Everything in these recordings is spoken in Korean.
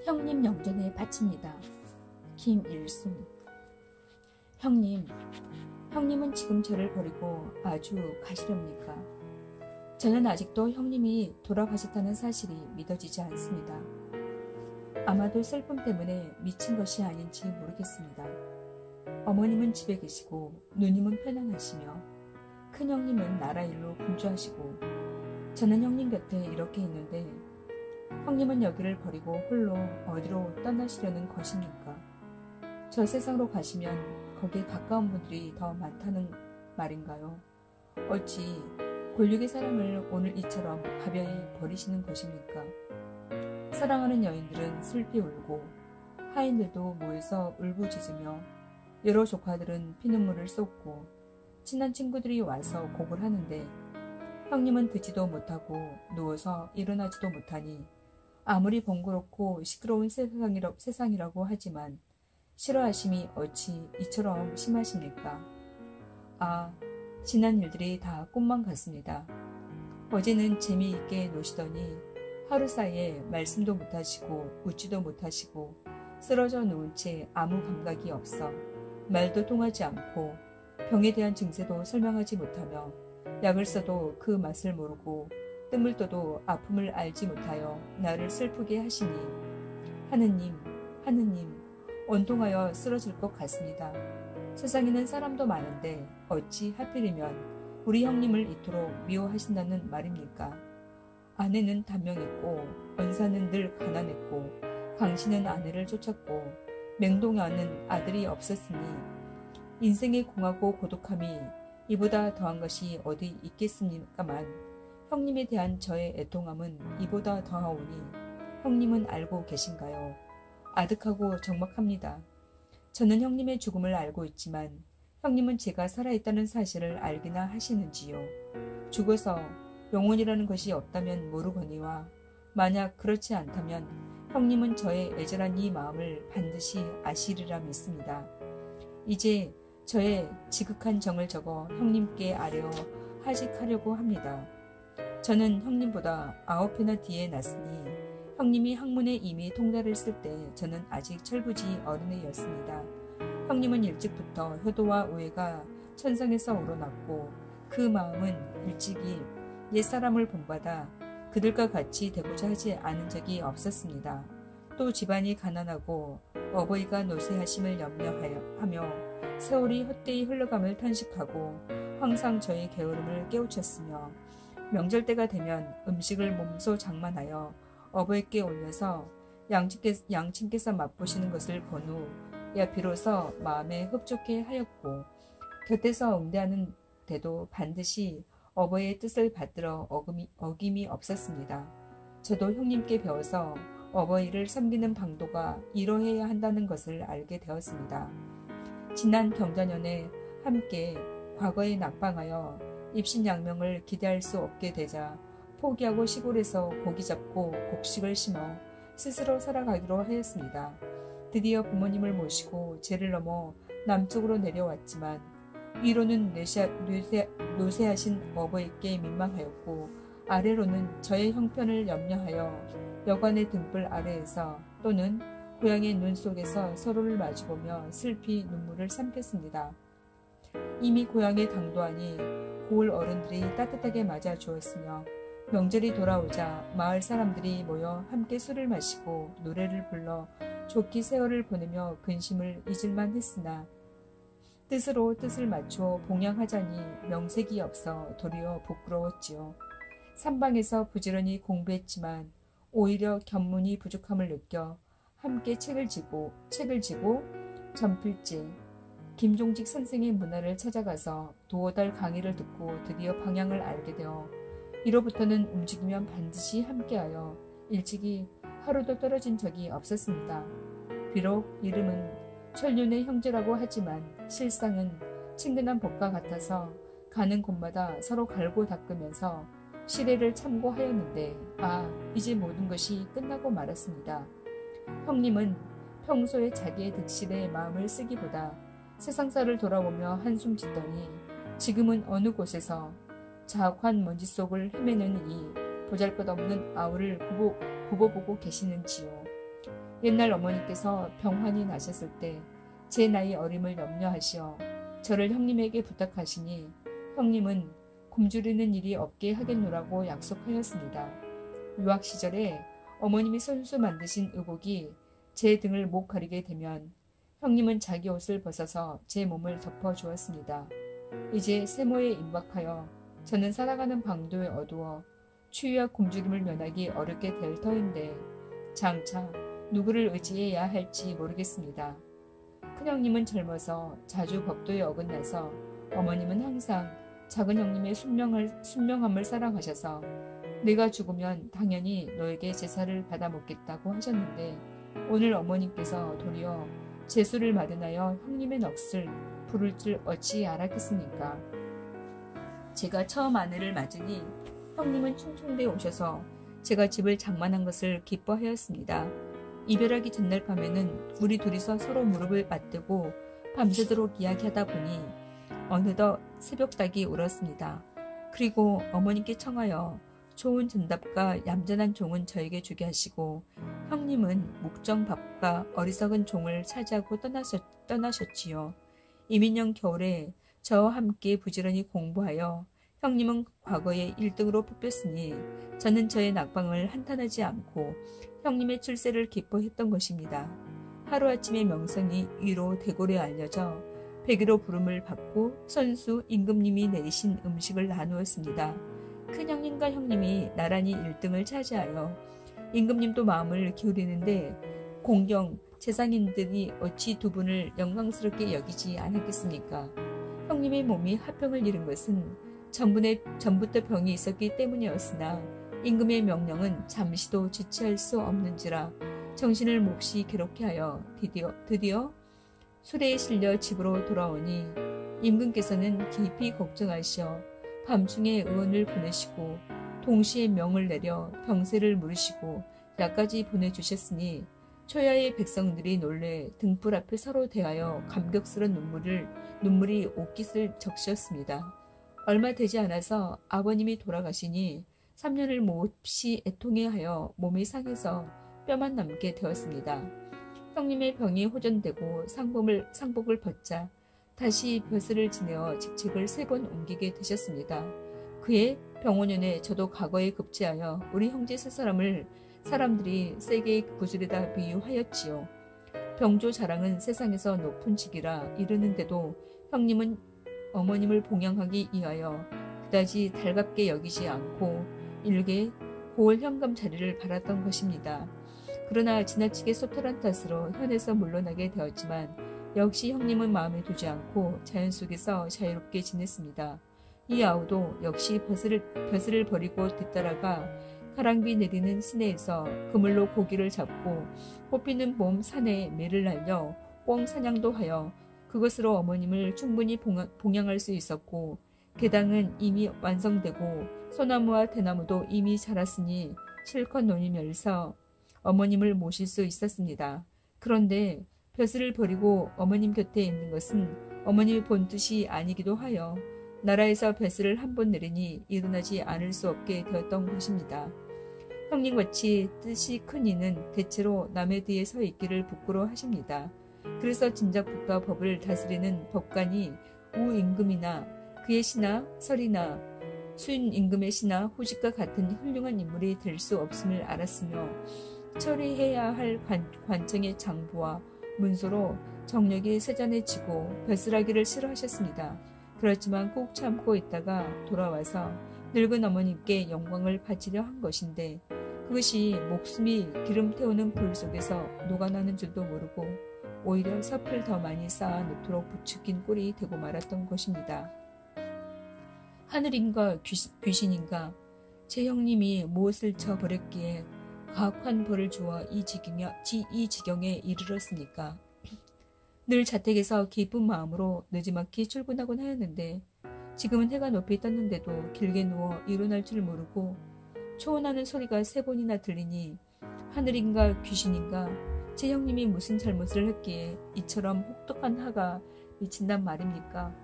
형님 영전에 바칩니다. 김일순. 형님, 형님은 지금 저를 버리고 아주 가시렵니까? 저는 아직도 형님이 돌아가셨다는 사실이 믿어지지 않습니다. 아마도 슬픔 때문에 미친 것이 아닌지 모르겠습니다. 어머님은 집에 계시고 누님은 편안하시며 큰형님은 나라 일로 분주하시고 저는 형님 곁에 이렇게 있는데 형님은 여기를 버리고 홀로 어디로 떠나시려는 것입니까? 저 세상으로 가시면 거기에 가까운 분들이 더 많다는 말인가요? 어찌 골육의 사랑을 오늘 이처럼 가벼이 버리시는 것입니까? 사랑하는 여인들은 슬피 울고 하인들도 모여서 울부짖으며 여러 조카들은 피눈물을 쏟고 친한 친구들이 와서 곡을 하는데 형님은 듣지도 못하고 누워서 일어나지도 못하니 아무리 번거롭고 시끄러운 세상이라고 하지만 싫어하심이 어찌 이처럼 심하십니까? 아, 지난 일들이 다 꿈만 같습니다. 어제는 재미있게 노시더니 하루 사이에 말씀도 못하시고 웃지도 못하시고 쓰러져 누운 채 아무 감각이 없어 말도 통하지 않고 병에 대한 증세도 설명하지 못하며 약을 써도 그 맛을 모르고 뜸을 떠도 아픔을 알지 못하여 나를 슬프게 하시니 하느님, 하느님, 온통하여 쓰러질 것 같습니다. 세상에는 사람도 많은데 어찌 하필이면 우리 형님을 이토록 미워하신다는 말입니까? 아내는 단명했고 언사는 늘 가난했고 강씨는 아내를 쫓았고 맹동아는 아들이 없었으니 인생의 공하고 고독함이 이보다 더한 것이 어디 있겠습니까만 형님에 대한 저의 애통함은 이보다 더하오니 형님은 알고 계신가요? 아득하고 적막합니다. 저는 형님의 죽음을 알고 있지만 형님은 제가 살아있다는 사실을 알기나 하시는지요? 죽어서 영혼이라는 것이 없다면 모르거니와 만약 그렇지 않다면 형님은 저의 애절한 이 마음을 반드시 아시리라 믿습니다. 이제 저의 지극한 정을 적어 형님께 아뢰어 하직하려고 합니다. 저는 형님보다 9회나 뒤에 났으니 형님이 학문에 이미 통달을 쓸 때 저는 아직 철부지 어린애였습니다. 형님은 일찍부터 효도와 우애가 천상에서 우러났고 그 마음은 일찍이 옛사람을 본받아 그들과 같이 되고자 하지 않은 적이 없었습니다. 또 집안이 가난하고 어버이가 노쇠하심을 염려하며 세월이 헛되이 흘러감을 탄식하고 항상 저의 게으름을 깨우쳤으며 명절 때가 되면 음식을 몸소 장만하여 어버이께 올려서 양친께서 맛보시는 것을 본 후 야 비로소 마음에 흡족해 하였고 곁에서 응대하는 데도 반드시 어버이의 뜻을 받들어 어김이 없었습니다. 저도 형님께 배워서 어버이를 섬기는 방도가 이러해야 한다는 것을 알게 되었습니다. 지난 경자년에 함께 과거에 낙방하여 입신양명을 기대할 수 없게 되자 포기하고 시골에서 고기 잡고 곡식을 심어 스스로 살아가기로 하였습니다. 드디어 부모님을 모시고 제를 넘어 남쪽으로 내려왔지만 위로는 노쇠하신 어버이께 민망하였고 아래로는 저의 형편을 염려하여 여관의 등불 아래에서 또는 고향의 눈 속에서 서로를 마주보며 슬피 눈물을 삼켰습니다. 이미 고향에 당도하니 고을 어른들이 따뜻하게 맞아 주었으며 명절이 돌아오자 마을 사람들이 모여 함께 술을 마시고 노래를 불러 좋게 세월을 보내며 근심을 잊을만 했으나 뜻으로 뜻을 맞추어 봉양하자니 명색이 없어 도리어 부끄러웠지요. 삼방에서 부지런히 공부했지만 오히려 견문이 부족함을 느껴 함께 책을 지고 전필제 김종직 선생의 문화를 찾아가서 두어 달 강의를 듣고 드디어 방향을 알게 되어 이로부터는 움직이면 반드시 함께하여 일찍이 하루도 떨어진 적이 없었습니다. 비록 이름은 천륜의 형제라고 하지만 실상은 친근한 법과 같아서 가는 곳마다 서로 갈고 닦으면서 시대를 참고하였는데 이제 모든 것이 끝나고 말았습니다. 형님은 평소에 자기의 득실에 마음을 쓰기보다 세상사를 돌아보며 한숨 짓더니 지금은 어느 곳에서 자악한 먼지 속을 헤매는 이 보잘것없는 아우를 굽어보고 계시는지요. 옛날 어머니께서 병환이 나셨을 때 제 나이 어림을 염려하시어 저를 형님에게 부탁하시니 형님은 굶주리는 일이 없게 하겠노라고 약속하였습니다. 유학 시절에 어머님이 손수 만드신 의복이 제 등을 못 가리게 되면 형님은 자기 옷을 벗어서 제 몸을 덮어주었습니다. 이제 세모에 임박하여 저는 살아가는 방도에 어두워 추위와 굶주림을 면하기 어렵게 될 터인데 장차 누구를 의지해야 할지 모르겠습니다. 큰형님은 젊어서 자주 법도에 어긋나서 어머님은 항상 작은 형님의 순명함을 사랑하셔서 내가 죽으면 당연히 너에게 제사를 받아 먹겠다고 하셨는데 오늘 어머님께서 도리어 제수를 마련하여 형님의 넋을 부를 줄 어찌 알았겠습니까? 제가 처음 아내를 맞으니 형님은 충청대에 오셔서 제가 집을 장만한 것을 기뻐하였습니다. 이별하기 전날 밤에는 우리 둘이서 서로 무릎을 맞대고 밤새도록 이야기하다 보니 어느덧 새벽닭이 울었습니다. 그리고 어머님께 청하여 좋은 전답과 얌전한 종은 저에게 주게 하시고 형님은 묵정밥과 어리석은 종을 차지하고 떠나셨지요. 이민년 겨울에 저와 함께 부지런히 공부하여 형님은 과거에 1등으로 뽑혔으니 저는 저의 낙방을 한탄하지 않고 형님의 출세를 기뻐했던 것입니다. 하루아침에 명성이 위로 대궐에 알려져 백의로 부름을 받고 선수 임금님이 내리신 음식을 나누었습니다. 큰형님과 형님이 나란히 1등을 차지하여 임금님도 마음을 기울이는데 공경, 재상인들이 어찌 두 분을 영광스럽게 여기지 않았겠습니까? 형님의 몸이 화병을 잃은 것은 전부터 병이 있었기 때문이었으나 임금의 명령은 잠시도 지체할 수 없는지라 정신을 몹시 괴롭게 하여 드디어 수레에 실려 집으로 돌아오니 임금께서는 깊이 걱정하시어 밤중에 의원을 보내시고 동시에 명을 내려 병세를 물으시고 약까지 보내주셨으니 초야의 백성들이 놀래 등불 앞에 서로 대하여 감격스러운 눈물이 옷깃을 적셨습니다. 얼마 되지 않아서 아버님이 돌아가시니 3년을 몹시 애통해하여 몸이 상해서 뼈만 남게 되었습니다. 형님의 병이 호전되고 상복을 벗자 다시 벼슬을 지내어 직책을 3번 옮기게 되셨습니다. 그의 병원년에 저도 과거에 급제하여 우리 형제 3사람들이 세게 구슬에다 비유하였지요. 병조 자랑은 세상에서 높은 직이라 이르는데도 형님은 어머님을 봉양하기 위하여 그다지 달갑게 여기지 않고 일개 고을 현감 자리를 바랐던 것입니다. 그러나 지나치게 소탈한 탓으로 현에서 물러나게 되었지만 역시 형님은 마음에 두지 않고 자연 속에서 자유롭게 지냈습니다. 이 아우도 역시 벼슬을 버리고 뒤따라가 가랑비 내리는 시내에서 그물로 고기를 잡고 꽃피는 봄 산에 매를 날려 꿩 사냥도 하여 그것으로 어머님을 충분히 봉양할 수 있었고 개당은 이미 완성되고 소나무와 대나무도 이미 자랐으니 실컷 논이 멸서 어머님을 모실 수 있었습니다. 그런데 벼슬을 버리고 어머님 곁에 있는 것은 어머님의 본뜻이 아니기도 하여 나라에서 벼슬을 한 번 내리니 일어나지 않을 수 없게 되었던 것입니다. 형님같이 뜻이 큰 이는 대체로 남의 뒤에 서 있기를 부끄러워하십니다. 그래서 진작부터 법을 다스리는 법관이 우임금이나 그의 시나 설이나 수임금의 시나 후직과 같은 훌륭한 인물이 될 수 없음을 알았으며 처리해야 할 관청의 장부와 문서로 정력이 세잔해지고 벼슬하기를 싫어하셨습니다. 그렇지만 꾹 참고 있다가 돌아와서 늙은 어머님께 영광을 바치려 한 것인데 그것이 목숨이 기름 태우는 불 속에서 녹아나는 줄도 모르고 오히려 섭을 더 많이 쌓아 놓도록 부추긴 꼴이 되고 말았던 것입니다. 하늘인가 귀신인가 제 형님이 무엇을 쳐버렸기에 가혹한 벌을 주어 이 지경에 이르렀습니까? 늘 자택에서 기쁜 마음으로 늦지막히 출근하곤 하였는데 지금은 해가 높이 떴는데도 길게 누워 일어날 줄 모르고 초원하는 소리가 3번이나 들리니 하늘인가 귀신인가 제 형님이 무슨 잘못을 했기에 이처럼 혹독한 하가 미친단 말입니까?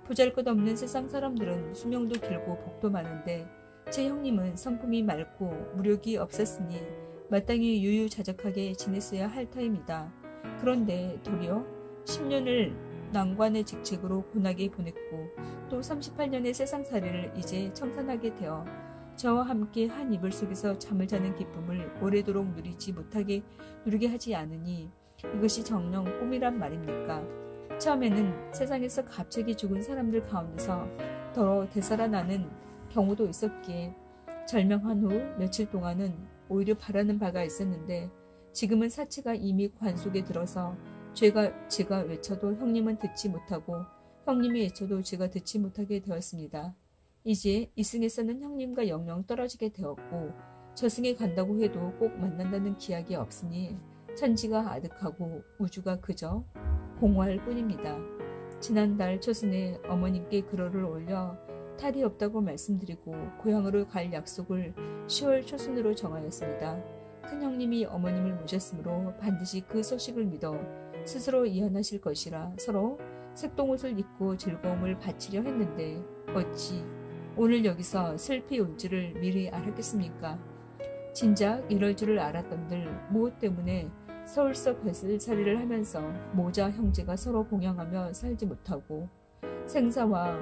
보잘것없는 세상 사람들은 수명도 길고 복도 많은데 제 형님은 성품이 맑고 무력이 없었으니 마땅히 유유자적하게 지냈어야 할 터입니다. 그런데 도리어 10년을 난관의 직책으로 고나게 보냈고 또 38년의 세상살이를 이제 청산하게 되어 저와 함께 한 이불 속에서 잠을 자는 기쁨을 오래도록 누리게 하지 않으니 이것이 정녕 꿈이란 말입니까? 처음에는 세상에서 갑자기 죽은 사람들 가운데서 더러 되살아나는 경우도 있었기에 절명한 후 며칠 동안은 오히려 바라는 바가 있었는데 지금은 사체가 이미 관 속에 들어서 제가 외쳐도 형님은 듣지 못하고 형님이 외쳐도 제가 듣지 못하게 되었습니다. 이제 이승에서는 형님과 영영 떨어지게 되었고 저승에 간다고 해도 꼭 만난다는 기약이 없으니 천지가 아득하고 우주가 그저 공허할 뿐입니다. 지난달 초순에 어머님께 글을 올려 탈이 없다고 말씀드리고 고향으로 갈 약속을 10월 초순으로 정하였습니다. 큰형님이 어머님을 모셨으므로 반드시 그 소식을 믿어 스스로 이혼하실 것이라 서로 색동옷을 입고 즐거움을 바치려 했는데 어찌 오늘 여기서 슬피 올 줄을 미리 알았겠습니까? 진작 이럴 줄을 알았던들 무엇 때문에 서울서 벼슬살이를 하면서 모자 형제가 서로 봉양하며 살지 못하고 생사와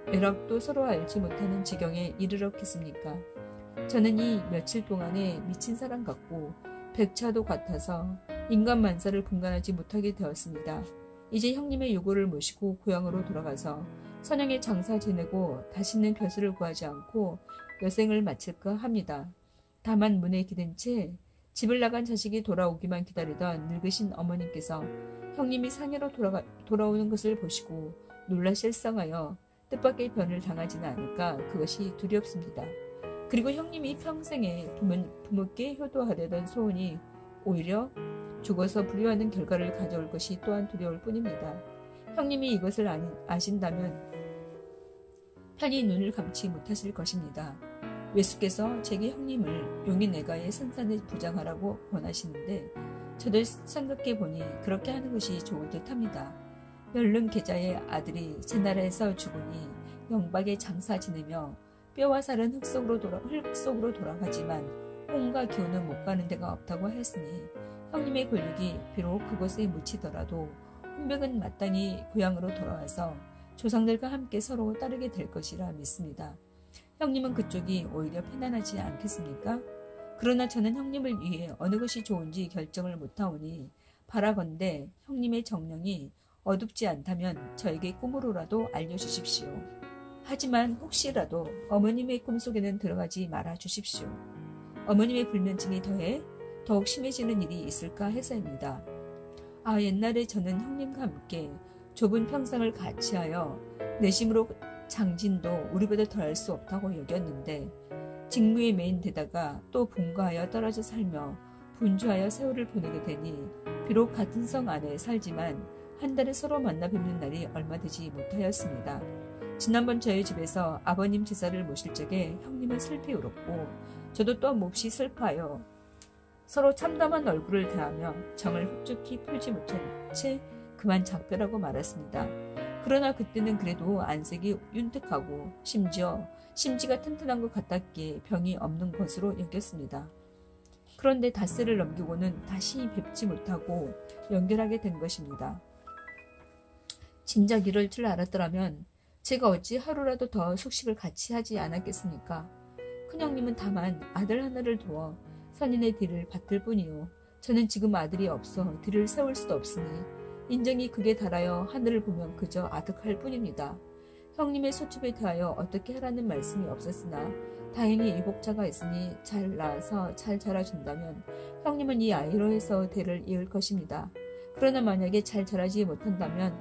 애락도 서로 알지 못하는 지경에 이르렀겠습니까? 저는 이 며칠 동안에 미친 사람 같고 백차도 같아서 인간 만사를 분간하지 못하게 되었습니다. 이제 형님의 요구를 모시고 고향으로 돌아가서 선영의 장사 지내고 다시는 벼슬을 구하지 않고 여생을 마칠까 합니다. 다만 문에 기댄 채 집을 나간 자식이 돌아오기만 기다리던 늙으신 어머님께서 형님이 상해로 돌아오는 것을 보시고 놀라 실성하여 뜻밖의 변을 당하지는 않을까 그것이 두렵습니다. 그리고 형님이 평생에 부모께 효도하려던 소원이 오히려 죽어서 불효하는 결과를 가져올 것이 또한 두려울 뿐입니다. 형님이 이것을 아신다면 편히 눈을 감지 못하실 것입니다. 외숙께서 제게 형님을 용인내가의 선산에 부장하라고 권하시는데 저도 생각해보니 그렇게 하는 것이 좋을 듯합니다. 멸릉 계자의 아들이 제 나라에서 죽으니 영박에 장사 지내며 뼈와 살은 흙 속으로 돌아가지만 홍과 기운은 못 가는 데가 없다고 하였으니 형님의 권력이 비록 그곳에 묻히더라도 혼백은 마땅히 고향으로 돌아와서 조상들과 함께 서로 따르게 될 것이라 믿습니다. 형님은 그쪽이 오히려 편안하지 않겠습니까? 그러나 저는 형님을 위해 어느 것이 좋은지 결정을 못하오니 바라건대 형님의 정령이 어둡지 않다면 저에게 꿈으로라도 알려주십시오. 하지만 혹시라도 어머님의 꿈속에는 들어가지 말아 주십시오. 어머님의 불면증이 더해 더욱 심해지는 일이 있을까 해서입니다. 옛날에 저는 형님과 함께 좁은 평상을 같이 하여 내심으로 장진도 우리보다 더할 수 없다고 여겼는데 직무에 매인 데다가 또 분가하여 떨어져 살며 분주하여 세월을 보내게 되니 비록 같은 성 안에 살지만 한 달에 서로 만나 뵙는 날이 얼마 되지 못하였습니다. 지난번 저희 집에서 아버님 제사를 모실 적에 형님은 슬피 울었고 저도 또 몹시 슬퍼하여 서로 참담한 얼굴을 대하며 정을 흡족히 풀지 못한 채 그만 작별하고 말았습니다. 그러나 그때는 그래도 안색이 윤택하고 심지어 심지가 튼튼한 것 같았기에 병이 없는 것으로 여겼습니다. 그런데 닷새를 넘기고는 다시 뵙지 못하고 연결하게 된 것입니다. 진작 이럴 줄 알았더라면 제가 어찌 하루라도 더 숙식을 같이 하지 않았겠습니까? 큰형님은 다만 아들 하나를 두어 선인의 뒤를 받들 뿐이요. 저는 지금 아들이 없어 뒤를 세울 수도 없으니 인정이 극에 달하여 하늘을 보면 그저 아득할 뿐입니다. 형님의 소집에 대하여 어떻게 하라는 말씀이 없었으나 다행히 유복자가 있으니 잘 낳아서 잘 자라준다면 형님은 이 아이로 해서 대를 이을 것입니다. 그러나 만약에 잘 자라지 못한다면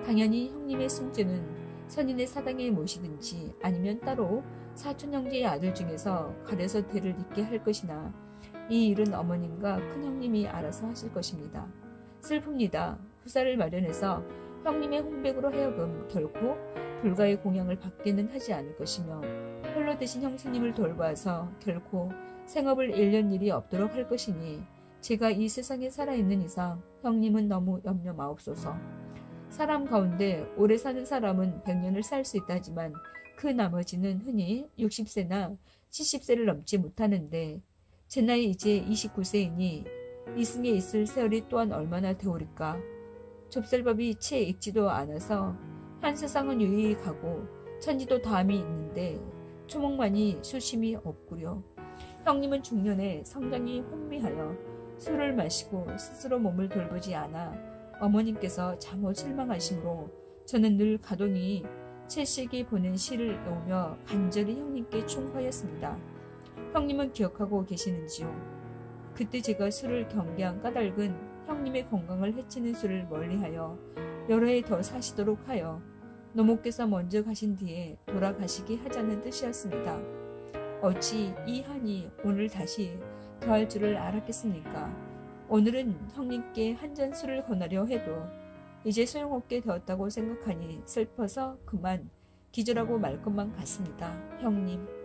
당연히 형님의 숨죄는 선인의 사당에 모시든지 아니면 따로 사촌 형제의 아들 중에서 가려서 대를 잇게 할 것이나 이 일은 어머님과 큰형님이 알아서 하실 것입니다. 슬픕니다. 후사를 마련해서 형님의 홍백으로 하여금 결코 불가의 공양을 받게는 하지 않을 것이며 홀로 되신 형수님을 돌봐서 결코 생업을 잃는 일이 없도록 할 것이니 제가 이 세상에 살아있는 이상 형님은 너무 염려 마옵소서. 사람 가운데 오래 사는 사람은 100년을 살 수 있다지만 그 나머지는 흔히 60세나 70세를 넘지 못하는데 제 나이 이제 29세이니 이승에 있을 세월이 또한 얼마나 되오리까. 좁쌀밥이 채 익지도 않아서 한 세상은 유유히 가고 천지도 다음이 있는데 초목만이 수심이 없구려. 형님은 중년에 성장이 혼미하여 술을 마시고 스스로 몸을 돌보지 않아 어머님께서 잠옷 실망하심으로 저는 늘 가동이 채식이 보낸 시를 외우며 간절히 형님께 충고하였습니다. 형님은 기억하고 계시는지요? 그때 제가 술을 경계한 까닭은 형님의 건강을 해치는 술을 멀리하여 여러 해 더 사시도록 하여 노모께서 먼저 가신 뒤에 돌아가시게 하자는 뜻이었습니다. 어찌 이 한이 오늘 다시 더할 줄을 알았겠습니까? 오늘은 형님께 한 잔 술을 권하려 해도 이제 소용없게 되었다고 생각하니 슬퍼서 그만 기절하고 말 것만 같습니다. 형님.